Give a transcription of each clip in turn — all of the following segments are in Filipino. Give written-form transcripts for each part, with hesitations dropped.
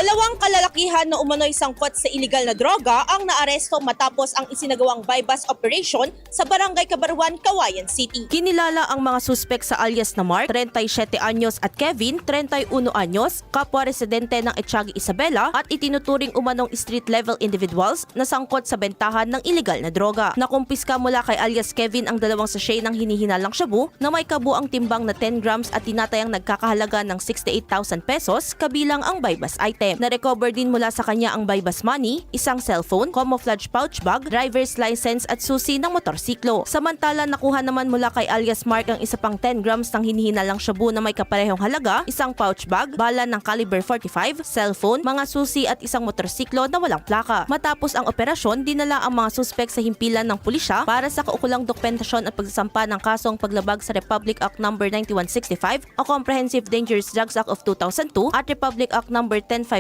Dalawang kalalakihan na umano'y sangkot sa iligal na droga ang naaresto matapos ang isinagawang bypass operation sa Barangay Kabaruan, Kawayan City. Kinilala ang mga suspek sa alias na Mark, 37 anyos at Kevin, 31 anyos, kapwa residente ng Etiagi Isabela at itinuturing umanong street-level individuals na sangkot sa bentahan ng iligal na droga. Nakumpiska mula kay alias Kevin ang dalawang sachet ng hinihinalang shabu na may kabuang timbang na 10 grams at tinatayang nagkakahalaga ng 68,000 pesos kabilang ang bypass item. Na-recover din mula sa kanya ang bypass money, isang cellphone, camouflage pouch bag, driver's license at susi ng motorsiklo. Samantala nakuha naman mula kay alias Mark ang isa pang 10 grams ng hinihinalang shabu na may kaparehong halaga, isang pouch bag, bala ng caliber 45, cellphone, mga susi at isang motorsiklo na walang plaka. Matapos ang operasyon, dinala ang mga suspek sa himpilan ng pulisya para sa kaukulang dokumentasyon at pagsasampa ng kasong paglabag sa Republic Act No. 9165 o Comprehensive Dangerous Drugs Act of 2002 at Republic Act No.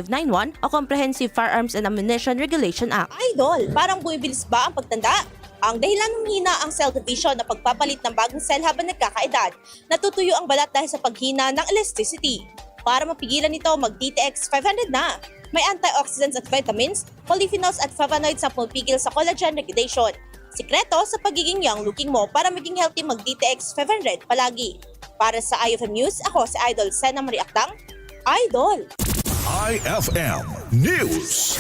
10591 o Comprehensive Firearms and Ammunition Regulation Act. Idol, parang bumibilis ba ang pagtanda? Ang dahilan ng hina ang cell division na pagpapalit ng bagong cell habang nagkakaedad. Natutuyo ang balat dahil sa paghina ng elasticity. Para mapigilan ito, mag-DTX 500 na. May antioxidants at vitamins, polyphenols at flavonoids na pumipigil sa collagen regulation. Sikreto sa pagiging young looking mo para maging healthy, mag-DTX 500 palagi. Para sa IFM News, ako si Idol Sena Marie Akdang. Idol! IFM News.